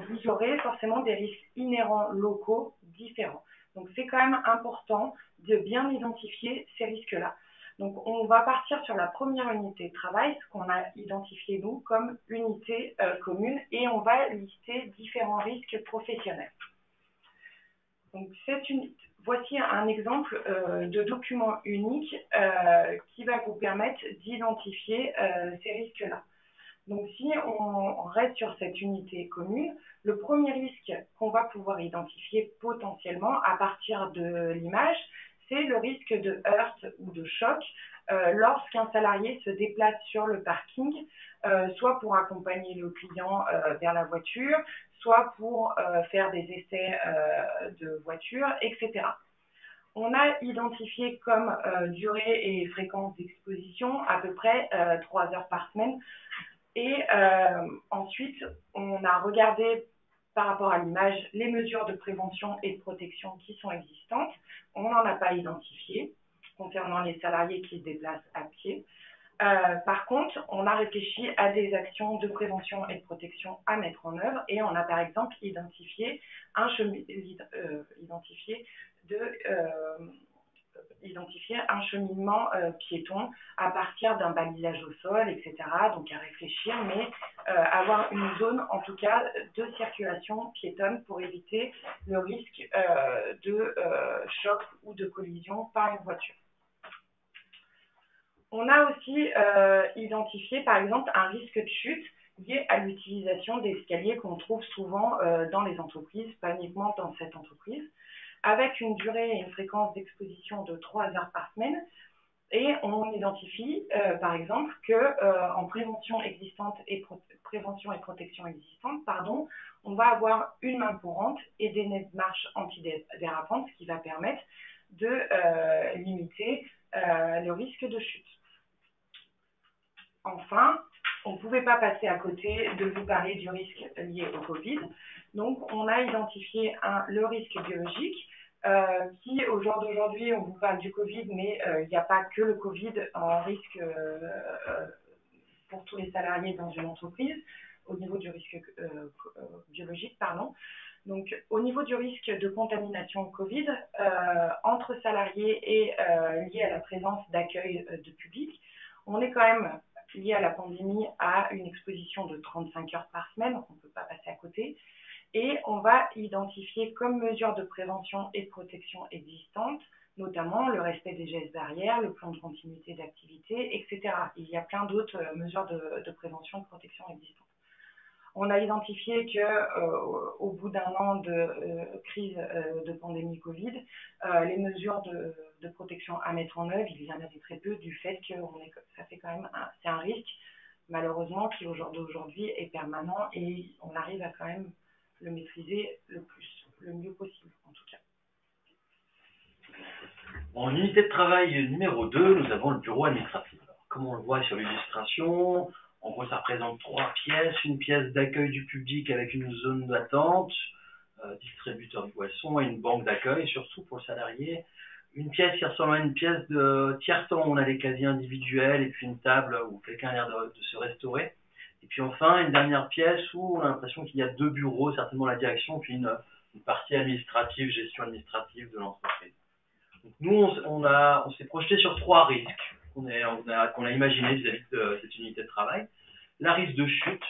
vous aurez forcément des risques inhérents locaux différents. Donc c'est quand même important de bien identifier ces risques-là. Donc on va partir sur la première unité de travail, ce qu'on a identifié nous comme unité commune, et on va lister différents risques professionnels. Donc voici un exemple de document unique qui va vous permettre d'identifier ces risques-là. Donc si on reste sur cette unité commune, le premier risque qu'on va pouvoir identifier potentiellement à partir de l'image, c'est le risque de heurt ou de choc lorsqu'un salarié se déplace sur le parking, soit pour accompagner le client vers la voiture, soit pour faire des essais de voiture, etc. On a identifié comme durée et fréquence d'exposition à peu près 3 heures par semaine. Et ensuite, on a regardé par rapport à l'image les mesures de prévention et de protection qui sont existantes. On n'en a pas identifié concernant les salariés qui se déplacent à pied. Par contre, on a réfléchi à des actions de prévention et de protection à mettre en œuvre, et on a par exemple identifié un cheminement piéton à partir d'un balisage au sol, etc. Donc à réfléchir, mais avoir une zone en tout cas de circulation piétonne pour éviter le risque de choc ou de collision par une voiture. On a aussi identifié par exemple un risque de chute lié à l'utilisation d'escaliers qu'on trouve souvent dans les entreprises, pas uniquement dans cette entreprise, avec une durée et une fréquence d'exposition de 3 heures par semaine. Et on identifie, par exemple, qu'en prévention prévention et protection existante, on va avoir une main courante et des marches antidérapantes, ce qui va permettre de limiter le risque de chute. Enfin, on ne pouvait pas passer à côté de vous parler du risque lié au Covid. Donc, on a identifié le risque biologique, qui, au jour d'aujourd'hui, on vous parle du Covid, mais il n'y a pas que le Covid en risque pour tous les salariés dans une entreprise, au niveau du risque biologique, Donc, au niveau du risque de contamination Covid, entre salariés et lié à la présence d'accueil de public, on est quand même lié à la pandémie à une exposition de 35 heures par semaine, donc on ne peut pas passer à côté. Et on va identifier comme mesures de prévention et de protection existantes, notamment le respect des gestes barrières, le plan de continuité d'activité, etc. Il y a plein d'autres mesures de prévention et de protection existantes. On a identifié qu'au bout d'un an de crise de pandémie Covid, les mesures de protection à mettre en œuvre, il y en avait très peu du fait que c'est un risque, malheureusement, qui au jour d'aujourd'hui est permanent, et on arrive à quand même le maîtriser le mieux possible, en tout cas. En unité de travail numéro 2, nous avons le bureau administratif. Alors, comme on le voit sur l'illustration, en gros, ça représente 3 pièces. Une pièce d'accueil du public avec une zone d'attente, distributeur de boissons et une banque d'accueil, surtout pour le salarié. Une pièce qui ressemble à une pièce de tiers-temps où on a des casiers individuels et puis une table où quelqu'un a l'air de se restaurer. Et puis enfin, une dernière pièce où on a l'impression qu'il y a 2 bureaux, certainement la direction, puis une partie administrative, gestion administrative de l'entreprise. Donc nous, on s'est projeté sur 3 risques qu'on a imaginés vis-à-vis de cette unité de travail. La risque de chute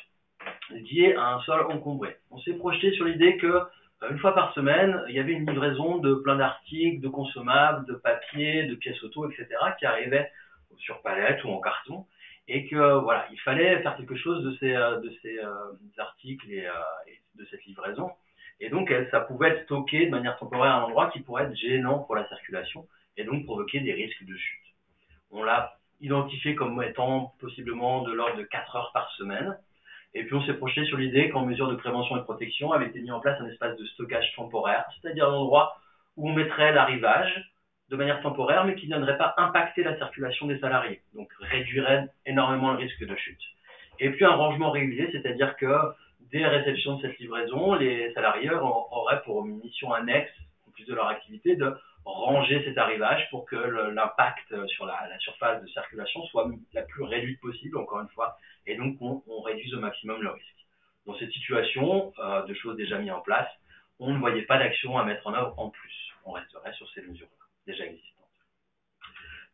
lié à un sol encombré. On s'est projeté sur l'idée que une fois par semaine, il y avait une livraison de plein d'articles, de consommables, de papier, de pièces auto, etc. qui arrivaient sur palette ou en carton, et que voilà, il fallait faire quelque chose de ces articles et de cette livraison. Et donc, ça pouvait être stocké de manière temporaire à un endroit qui pourrait être gênant pour la circulation et donc provoquer des risques de chute. On l'a identifié comme étant possiblement de l'ordre de 4 heures par semaine. Et puis on s'est projeté sur l'idée qu'en mesure de prévention et de protection avait été mis en place un espace de stockage temporaire, c'est-à-dire un endroit où on mettrait l'arrivage de manière temporaire, mais qui ne viendrait pas impacter la circulation des salariés, donc réduirait énormément le risque de chute. Et puis un rangement régulier, c'est-à-dire que dès réception de cette livraison, les salariés auraient pour mission annexe, en plus de leur activité, de ranger cet arrivage pour que l'impact sur la surface de circulation soit la plus réduite possible, encore une fois, et donc on réduise au maximum le risque. Dans cette situation de choses déjà mises en place, on ne voyait pas d'action à mettre en œuvre en plus. on resterait sur ces mesures-là, déjà existantes.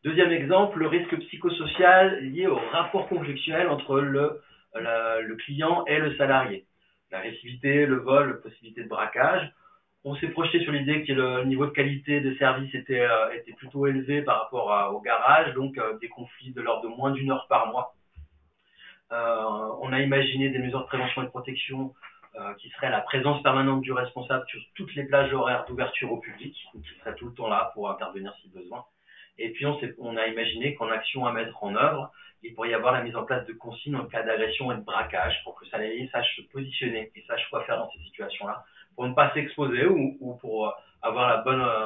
Deuxième exemple, le risque psychosocial lié au rapport conflictuel entre le client et le salarié. L'agressivité, le vol, la possibilité de braquage. On s'est projeté sur l'idée que le niveau de qualité des services était plutôt élevé par rapport au garage, donc des conflits de l'ordre de moins d'1 heure par mois. On a imaginé des mesures de prévention et de protection qui seraient la présence permanente du responsable sur toutes les plages horaires d'ouverture au public, donc qui serait tout le temps là pour intervenir si besoin. Et puis on a imaginé qu'en action à mettre en œuvre, il pourrait y avoir la mise en place de consignes en cas d'agression et de braquage pour que le salarié sache se positionner et sache quoi faire dans ces situations-là, pour ne pas s'exposer ou pour avoir la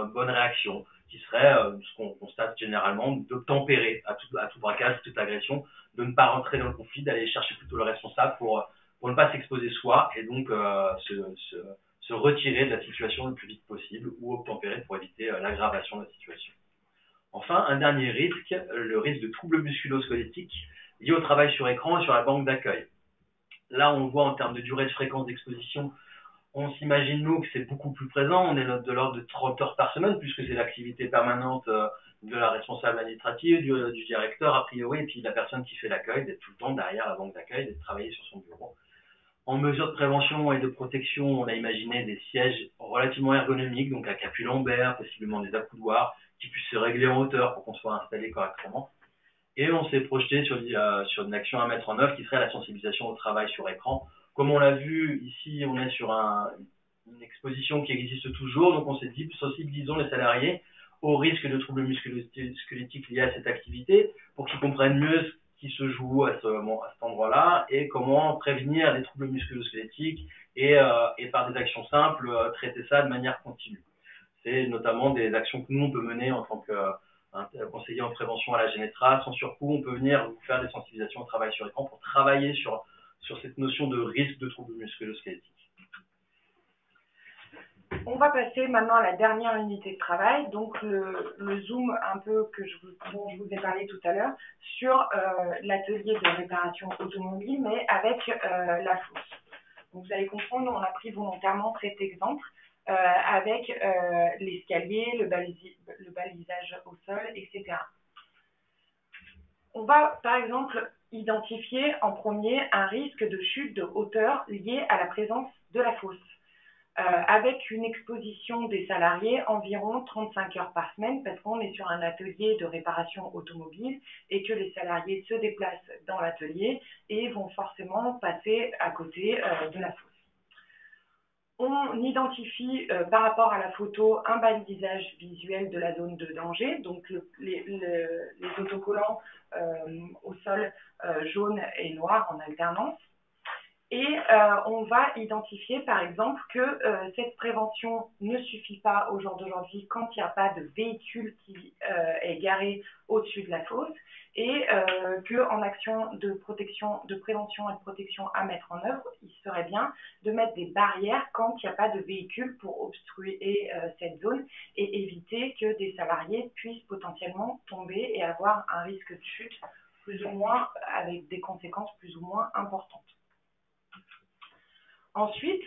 bonne réaction, qui serait ce qu'on constate généralement, de tempérer à tout braquage, toute agression, de ne pas rentrer dans le conflit, d'aller chercher plutôt le responsable pour ne pas s'exposer soi et donc se retirer de la situation le plus vite possible ou obtempérer pour éviter l'aggravation de la situation. Enfin, un dernier risque, le risque de troubles musculo-squelettiques liés au travail sur écran et sur la banque d'accueil. Là, on voit en termes de durée de fréquence d'exposition, on s'imagine, nous, que c'est beaucoup plus présent. On est de l'ordre de 30 heures par semaine, puisque c'est l'activité permanente de la responsable administrative, du directeur, a priori, et puis de la personne qui fait l'accueil, d'être tout le temps derrière la banque d'accueil, d'être travailler sur son bureau. En mesure de prévention et de protection, on a imaginé des sièges relativement ergonomiques, donc avec appui lombaire, possiblement des accoudoirs, qui puissent se régler en hauteur pour qu'on soit installé correctement. Et on s'est projeté sur une action à mettre en œuvre qui serait la sensibilisation au travail sur écran. Comme on l'a vu ici, on est sur une exposition qui existe toujours, donc on s'est dit sensibilisons les salariés au risque de troubles musculo-squelettiques liés à cette activité pour qu'ils comprennent mieux ce qui se joue à cet endroit-là et comment prévenir les troubles musculo-squelettiques et par des actions simples, traiter ça de manière continue. C'est notamment des actions que nous on peut mener en tant que conseiller en prévention à la Génétra. Sans surcoût, on peut venir vous faire des sensibilisations au travail sur écran pour travailler sur cette notion de risque de troubles musculo-squelettiques. On va passer maintenant à la dernière unité de travail, donc le zoom un peu dont je vous ai parlé tout à l'heure, sur l'atelier de réparation automobile, mais avec la fosse. Donc vous allez comprendre, on a pris volontairement cet exemple avec l'escalier, le balisage au sol, etc. On va par exemple identifier en premier un risque de chute de hauteur lié à la présence de la fosse. Avec une exposition des salariés environ 35 heures par semaine parce qu'on est sur un atelier de réparation automobile et que les salariés se déplacent dans l'atelier et vont forcément passer à côté de la fosse. On identifie par rapport à la photo un balisage visuel de la zone de danger, donc les autocollants au sol jaune et noir en alternance. Et on va identifier par exemple que cette prévention ne suffit pas au jour d'aujourd'hui quand il n'y a pas de véhicule qui est garé au-dessus de la fosse et qu'en action de prévention et de protection à mettre en œuvre, il serait bien de mettre des barrières quand il n'y a pas de véhicule pour obstruer cette zone et éviter que des salariés puissent potentiellement tomber et avoir un risque de chute plus ou moins avec des conséquences plus ou moins importantes. Ensuite,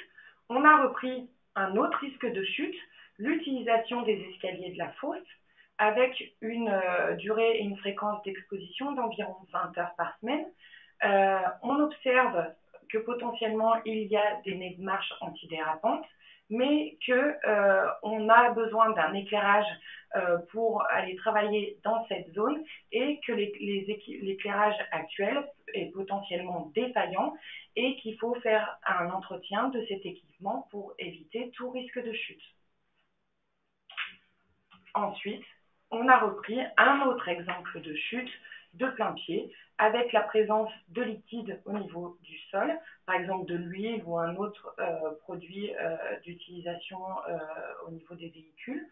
on a repris un autre risque de chute, l'utilisation des escaliers de la fosse, avec une durée et une fréquence d'exposition d'environ 20 heures par semaine. On observe que potentiellement il y a des marches antidérapantes, mais qu'on a besoin d'un éclairage pour aller travailler dans cette zone et que l'éclairage actuel est potentiellement défaillant et qu'il faut faire un entretien de cet équipement pour éviter tout risque de chute. Ensuite, on a repris un autre exemple de chute de plein pied avec la présence de liquide au niveau du sol, par exemple de l'huile ou un autre produit d'utilisation au niveau des véhicules.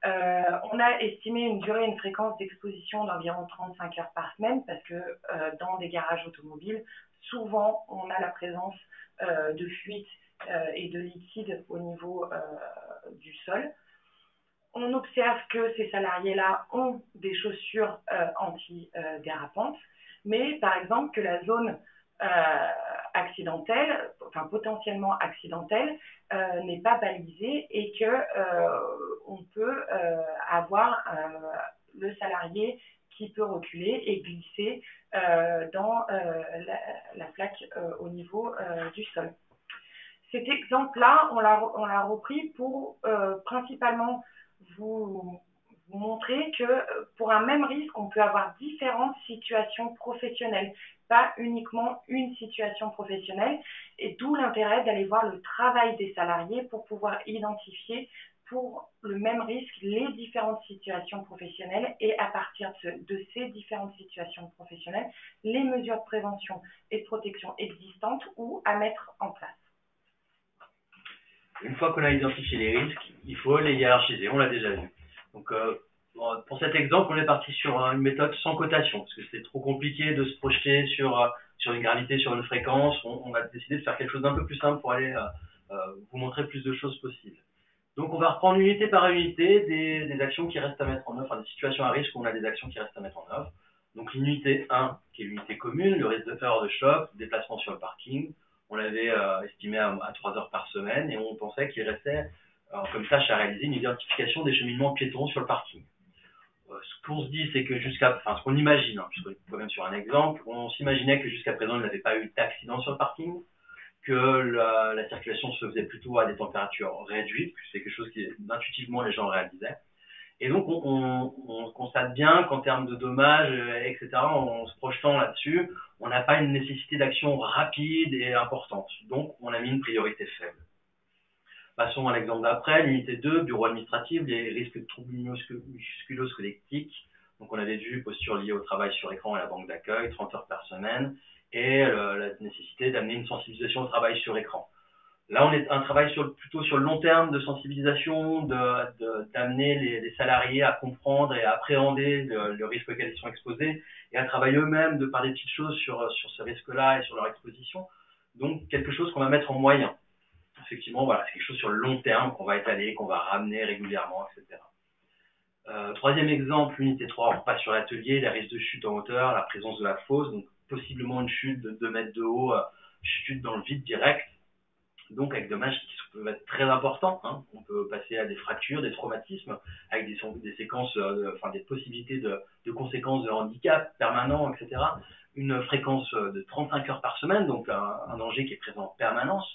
On a estimé une durée et une fréquence d'exposition d'environ 35 heures par semaine parce que dans des garages automobiles, souvent on a la présence de fuite et de liquide au niveau du sol. On observe que ces salariés-là ont des chaussures anti-dérapantes, mais par exemple que la zone accidentelle, enfin potentiellement accidentelle, n'est pas balisée et que on peut avoir le salarié qui peut reculer et glisser dans la plaque au niveau du sol. Cet exemple-là, on l'a repris pour principalement vous montrer que pour un même risque, on peut avoir différentes situations professionnelles, pas uniquement une situation professionnelle, et d'où l'intérêt d'aller voir le travail des salariés pour pouvoir identifier pour le même risque les différentes situations professionnelles et à partir de ces différentes situations professionnelles, les mesures de prévention et de protection existantes ou à mettre en place. Une fois qu'on a identifié les risques, il faut les hiérarchiser, on l'a déjà vu. Donc, pour cet exemple, on est parti sur une méthode sans cotation, parce que c'est trop compliqué de se projeter sur une gravité, sur une fréquence. On va décider de faire quelque chose d'un peu plus simple pour aller vous montrer plus de choses possibles. Donc, on va reprendre unité par unité des actions qui restent à mettre en œuvre, enfin des situations à risque où on a des actions qui restent à mettre en œuvre. Donc, l'unité 1, qui est l'unité commune, le risque de peur de choc, déplacement sur le parking. On l'avait estimé à 3 heures par semaine et on pensait qu'il restait comme tâche à réaliser une identification des cheminements piétons sur le parking. Ce qu'on se dit, c'est que ce qu'on imagine, puisque quand même sur un exemple, on s'imaginait que jusqu'à présent, il n'avait pas eu d'accident sur le parking, que la circulation se faisait plutôt à des températures réduites, c'est quelque chose qui intuitivement les gens réalisaient. Et donc on constate bien qu'en termes de dommages, etc., en se projetant là-dessus, on n'a pas une nécessité d'action rapide et importante. Donc on a mis une priorité faible. Passons à l'exemple d'après, l'unité 2, bureau administratif, les risques de troubles musculo-squelettiques. Donc on avait vu posture liée au travail sur écran et à la banque d'accueil, 30 heures par semaine, et la nécessité d'amener une sensibilisation au travail sur écran. Là, on est un travail plutôt sur le long terme de sensibilisation, d'amener les salariés à comprendre et à appréhender le risque auquel ils sont exposés et à travailler eux-mêmes de par des petites choses sur ce risque-là et sur leur exposition. Donc, quelque chose qu'on va mettre en moyen. Effectivement, voilà, c'est quelque chose sur le long terme qu'on va étaler, qu'on va ramener régulièrement, etc. Troisième exemple, unité 3, on repasse sur l'atelier, les risques de chute en hauteur, la présence de la fosse, donc possiblement une chute de 2 mètres de haut, chute dans le vide direct. Donc avec des dommages qui peuvent être très importants. On peut passer à des fractures, des traumatismes, avec des séquences, des possibilités de conséquences de handicap permanent, etc. Une fréquence de 35 heures par semaine, donc un danger qui est présent en permanence.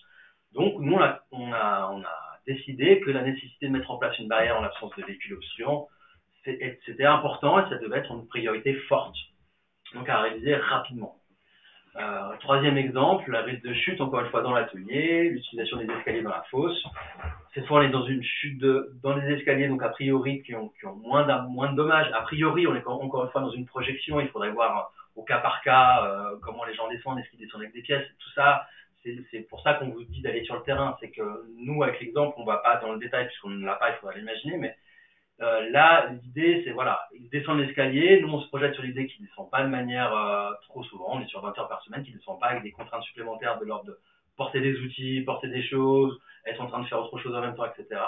Donc nous, on a décidé que la nécessité de mettre en place une barrière en l'absence de véhicule obstruant, c'était important et ça devait être une priorité forte, donc à réaliser rapidement. Troisième exemple, la risque de chute, encore une fois dans l'atelier, l'utilisation des escaliers dans la fosse. Cette fois, on est dans une chute dans les escaliers, donc a priori, qui ont moins de dommages. A priori, on est encore une fois dans une projection, il faudrait voir au cas par cas comment les gens descendent, est-ce qu'ils descendent avec des pièces, tout ça. C'est pour ça qu'on vous dit d'aller sur le terrain. C'est que nous, avec l'exemple, on ne va pas dans le détail puisqu'on ne l'a pas, il faudra l'imaginer, mais là, l'idée, c'est voilà, ils descendent l'escalier, nous on se projette sur l'idée qu'ils ne descendent pas de manière trop souvent, on est sur 20 heures par semaine, qu'ils ne descendent pas avec des contraintes supplémentaires de l'ordre de porter des outils, porter des choses, être en train de faire autre chose en même temps, etc.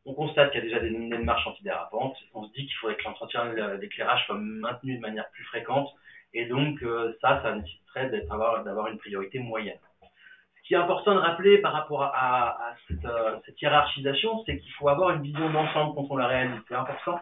On constate qu'il y a déjà des marches antidérapantes, on se dit qu'il faudrait que l'entretien d'éclairage soit maintenu de manière plus fréquente, et donc ça nécessiterait d'avoir une priorité moyenne. Ce qui est important de rappeler par rapport à cette hiérarchisation, c'est qu'il faut avoir une vision d'ensemble quand on la réalise. C'est important,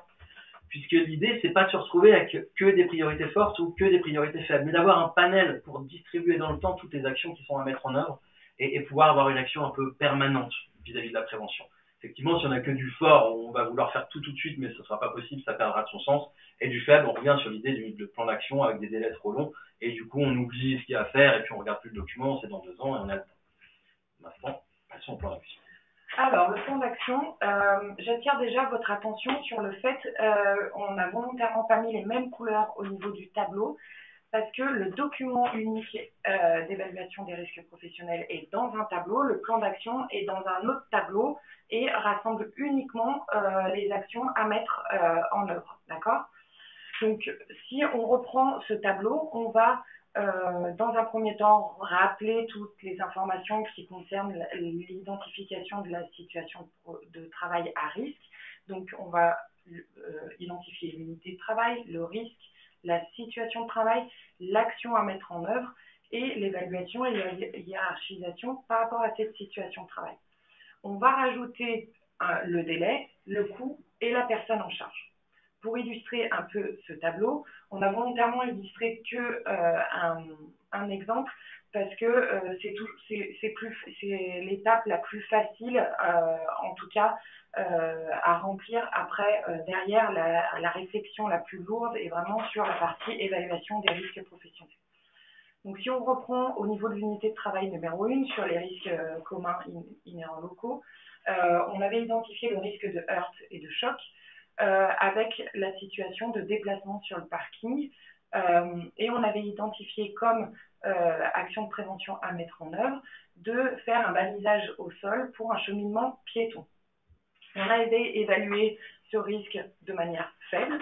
puisque l'idée, c'est pas de se retrouver avec que des priorités fortes ou que des priorités faibles, mais d'avoir un panel pour distribuer dans le temps toutes les actions qui sont à mettre en œuvre et pouvoir avoir une action un peu permanente vis-à-vis de la prévention. Effectivement, si on n'a que du fort, on va vouloir faire tout de suite, mais ce ne sera pas possible, ça perdra de son sens. Et du faible, on revient sur l'idée du plan d'action avec des délais trop longs, et du coup, on oublie ce qu'il y a à faire, et puis on regarde plus le document, c'est dans 2 ans, et on a le temps. Maintenant, passons au plan d'action. Alors, le plan d'action, j'attire déjà votre attention sur le fait, on n'a volontairement pas mis les mêmes couleurs au niveau du tableau, parce que le document unique d'évaluation des risques professionnels est dans un tableau, le plan d'action est dans un autre tableau et rassemble uniquement les actions à mettre en œuvre, d'accord? Donc, si on reprend ce tableau, on va dans un premier temps rappeler toutes les informations qui concernent l'identification de la situation de travail à risque. Donc, on va identifier l'unité de travail, le risque, la situation de travail, l'action à mettre en œuvre et l'évaluation et la hiérarchisation par rapport à cette situation de travail. On va rajouter le délai, le coût et la personne en charge. Pour illustrer un peu ce tableau, on a volontairement illustré que un exemple parce que c'est l'étape la plus facile, en tout cas, à remplir après, derrière la réflexion la plus lourde est vraiment sur la partie évaluation des risques professionnels. Donc, si on reprend au niveau de l'unité de travail numéro 1 sur les risques communs inhérents locaux, on avait identifié le risque de heurts et de choc avec la situation de déplacement sur le parking et on avait identifié comme action de prévention à mettre en œuvre de faire un balisage au sol pour un cheminement piéton. On a évalué ce risque de manière faible.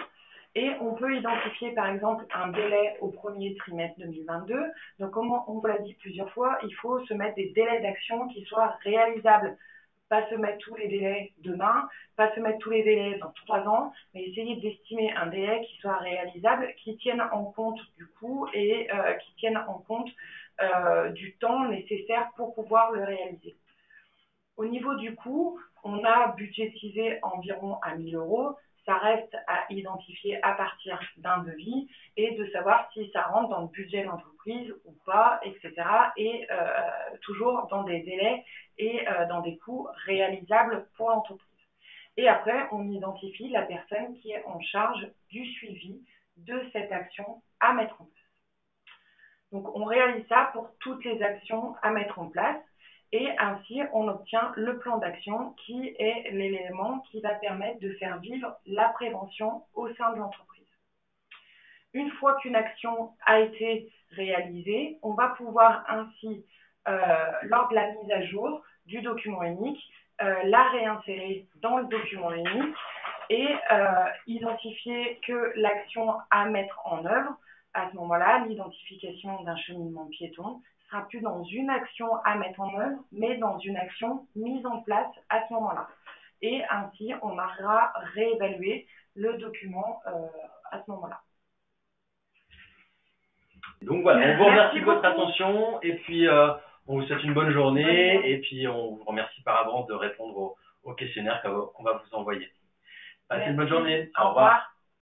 Et on peut identifier par exemple un délai au premier trimestre 2022. Donc comme on vous l'a dit plusieurs fois, il faut se mettre des délais d'action qui soient réalisables. Pas se mettre tous les délais demain, pas se mettre tous les délais dans 3 ans, mais essayer d'estimer un délai qui soit réalisable, qui tienne en compte du coût et qui tienne en compte du temps nécessaire pour pouvoir le réaliser. Au niveau du coût, on a budgétisé environ à 1 000 €. Ça reste à identifier à partir d'un devis et de savoir si ça rentre dans le budget de l'entreprise ou pas, etc. Et toujours dans des délais et dans des coûts réalisables pour l'entreprise. Et après, on identifie la personne qui est en charge du suivi de cette action à mettre en place. Donc, on réalise ça pour toutes les actions à mettre en place. Et ainsi, on obtient le plan d'action qui est l'élément qui va permettre de faire vivre la prévention au sein de l'entreprise. Une fois qu'une action a été réalisée, on va pouvoir ainsi, lors de la mise à jour du document unique, la réinsérer dans le document unique et identifier que l'action à mettre en œuvre, à ce moment-là, l'identification d'un cheminement piéton, sera plus dans une action à mettre en œuvre, mais dans une action mise en place à ce moment-là. Et ainsi, on aura réévalué le document à ce moment-là. Donc voilà, on vous remercie de votre attention et puis on vous souhaite une bonne journée et puis on vous remercie par avance de répondre au questionnaire qu'on va vous envoyer. Passez une bonne journée. Au revoir.